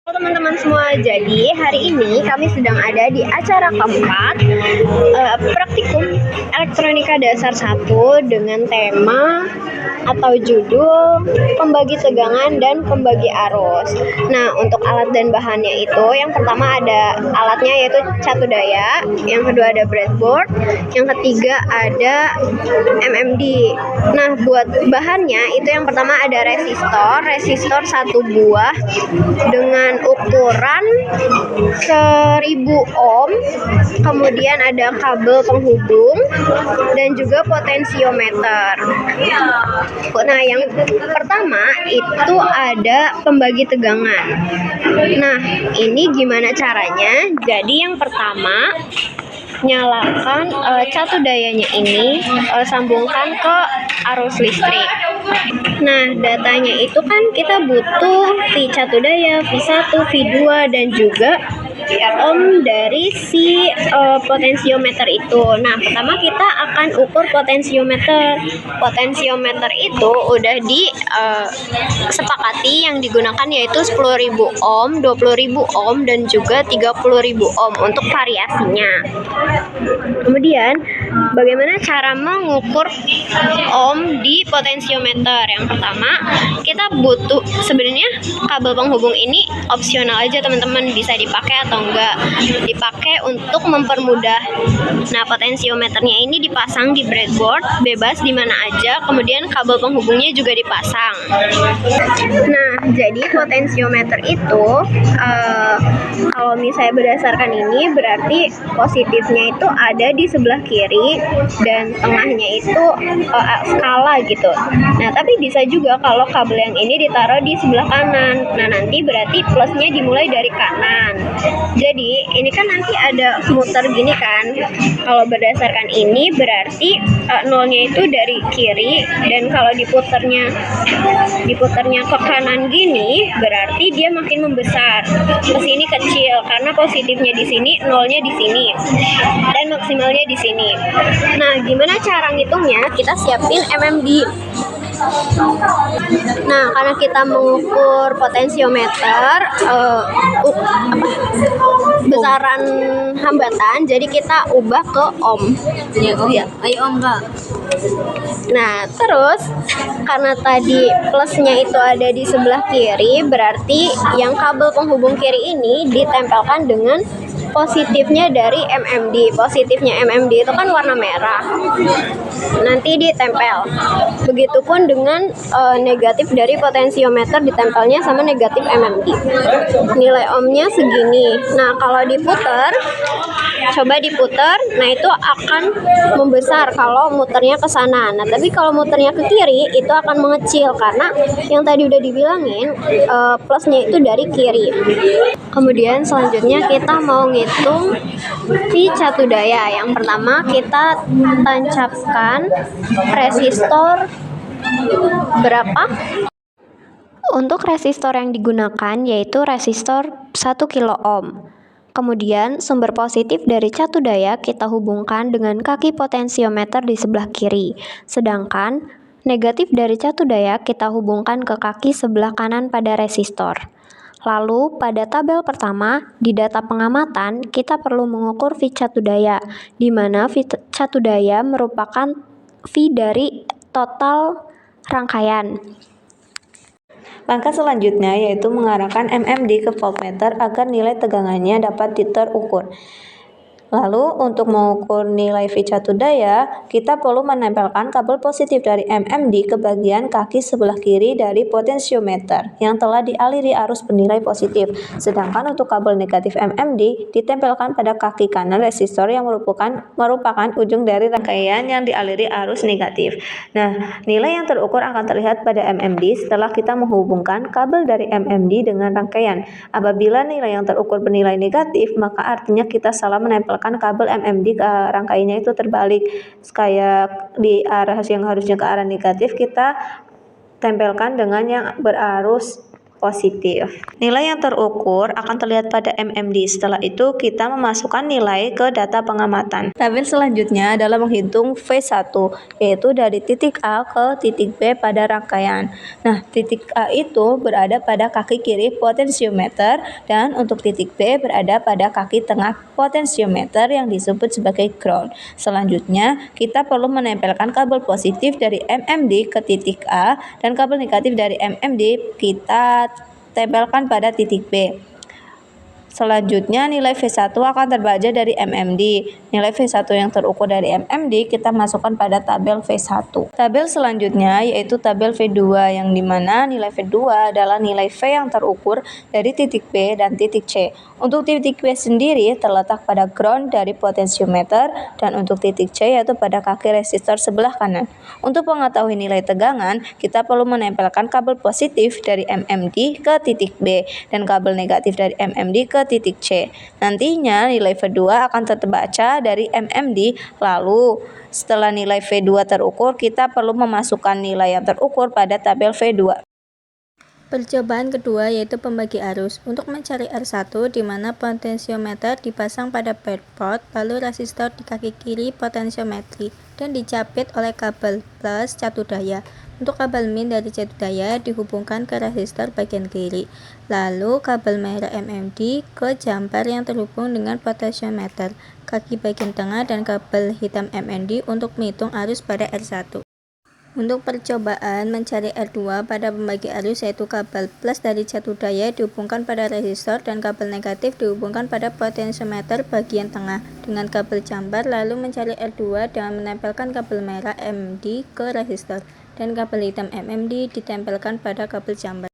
Halo teman-teman semua, jadi hari ini kami sedang ada di acara keempat praktikum elektronika dasar 1 dengan tema atau judul pembagi tegangan dan pembagi arus. Nah, untuk alat dan bahannya itu yang pertama ada alatnya yaitu catu daya, yang kedua ada breadboard, yang ketiga ada MMD. Nah, buat bahannya itu yang pertama ada resistor 1 buah dengan ukuran 1000 ohm, kemudian ada kabel penghubung dan juga potensiometer. Nah, yang pertama itu ada pembagi tegangan. Nah, ini gimana caranya? Jadi yang pertama, nyalakan catu dayanya ini, sambungkan ke arus listrik. Nah, datanya itu kan kita butuh V catu daya, V1, V2 dan juga ohm dari si potensiometer itu. Nah, pertama kita akan ukur potensiometer. Potensiometer itu udah disepakati yang digunakan yaitu 10.000 ohm, 20.000 ohm dan juga 30.000 ohm untuk variasinya. Kemudian, bagaimana cara mengukur ohm di potensiometer? Yang pertama, kita butuh sebenarnya kabel penghubung ini opsional aja teman-teman, bisa dipakai atau enggak. Dipakai untuk mempermudah. Nah, potensiometernya ini dipasang di breadboard, bebas di mana aja. Kemudian kabel penghubungnya juga dipasang. Nah, jadi potensiometer itu kalau misalnya berdasarkan ini berarti positifnya itu ada di sebelah kiri dan tengahnya itu skala gitu. Nah, tapi bisa juga kalau kabel yang ini ditaruh di sebelah kanan. Nah, nanti berarti plusnya dimulai dari kanan. Jadi ini kan nanti ada muter gini kan. Kalau berdasarkan ini berarti nolnya itu dari kiri, dan kalau diputernya ke kanan gini berarti dia makin membesar. Ke sini kecil karena positifnya di sini, nolnya di sini, dan maksimalnya di sini. Nah, gimana cara ngitungnya? Kita siapin MMD. Nah, karena kita mengukur potensiometer besaran hambatan, jadi kita ubah ke ohm. Ayo ohm Kak. Nah, terus karena tadi plusnya itu ada di sebelah kiri, berarti yang kabel penghubung kiri ini ditempelkan dengan positifnya dari MMD. Positifnya MMD itu kan warna merah, nanti ditempel. Begitupun dengan negatif dari potensiometer, ditempelnya sama negatif MMD. Nilai ohmnya segini. Nah, kalau diputer, coba diputer, nah itu akan membesar kalau muternya ke sana. Nah, tapi kalau muternya ke kiri itu akan mengecil karena yang tadi udah dibilangin plusnya itu dari kiri. Kemudian selanjutnya kita mau ngitung V catu daya. Yang pertama kita tancapkan resistor berapa? Untuk resistor yang digunakan yaitu resistor 1 kilo ohm. Kemudian sumber positif dari catu daya kita hubungkan dengan kaki potensiometer di sebelah kiri. Sedangkan negatif dari catu daya kita hubungkan ke kaki sebelah kanan pada resistor. Lalu pada tabel pertama di data pengamatan kita perlu mengukur V catu daya, di mana V catu daya merupakan V dari total rangkaian. Langkah selanjutnya yaitu mengarahkan MMD ke voltmeter agar nilai tegangannya dapat terukur. Lalu untuk mengukur nilai V catu daya, kita perlu menempelkan kabel positif dari MMD ke bagian kaki sebelah kiri dari potensiometer yang telah dialiri arus bernilai positif. Sedangkan untuk kabel negatif MMD ditempelkan pada kaki kanan resistor yang merupakan ujung dari rangkaian yang dialiri arus negatif. Nah, nilai yang terukur akan terlihat pada MMD setelah kita menghubungkan kabel dari MMD dengan rangkaian. Apabila nilai yang terukur bernilai negatif, maka artinya kita salah menempelkan kabel MMD ke rangkaiannya itu terbalik. Kayak di arah yang harusnya ke arah negatif, kita tempelkan dengan yang berarus positif. Nilai yang terukur akan terlihat pada MMD. Setelah itu kita memasukkan nilai ke data pengamatan. Tabel selanjutnya adalah menghitung V1, yaitu dari titik A ke titik B pada rangkaian. Nah, titik A itu berada pada kaki kiri potensiometer dan untuk titik B berada pada kaki tengah potensiometer yang disebut sebagai ground. Selanjutnya, kita perlu menempelkan kabel positif dari MMD ke titik A dan kabel negatif dari MMD kita tempelkan pada titik B. Selanjutnya nilai V1 akan terbaca dari MMD. Nilai V1 yang terukur dari MMD kita masukkan pada tabel V1. Tabel selanjutnya yaitu tabel V2 yang dimana nilai V2 adalah nilai V yang terukur dari titik B dan titik C. Untuk titik B sendiri terletak pada ground dari potensiometer dan untuk titik C yaitu pada kaki resistor sebelah kanan. Untuk mengetahui nilai tegangan, kita perlu menempelkan kabel positif dari MMD ke titik B dan kabel negatif dari MMD ke titik C. Nantinya nilai V2 akan terbaca dari MMD. Lalu setelah nilai V2 terukur, kita perlu memasukkan nilai yang terukur pada tabel V2. Percobaan kedua yaitu pembagi arus. Untuk mencari R1 di mana potensiometer dipasang pada breadboard, lalu resistor di kaki kiri potensiometri dan dicapit oleh kabel plus catu daya. Untuk kabel min dari catu daya dihubungkan ke resistor bagian kiri. Lalu kabel merah MMD ke jumper yang terhubung dengan potensiometer, kaki bagian tengah dan kabel hitam MMD untuk menghitung arus pada R1. Untuk percobaan mencari R2 pada pembagi arus yaitu kabel plus dari catu daya dihubungkan pada resistor dan kabel negatif dihubungkan pada potensiometer bagian tengah dengan kabel jumper, lalu mencari R2 dengan menempelkan kabel merah MD ke resistor dan kabel hitam MMD ditempelkan pada kabel jumper.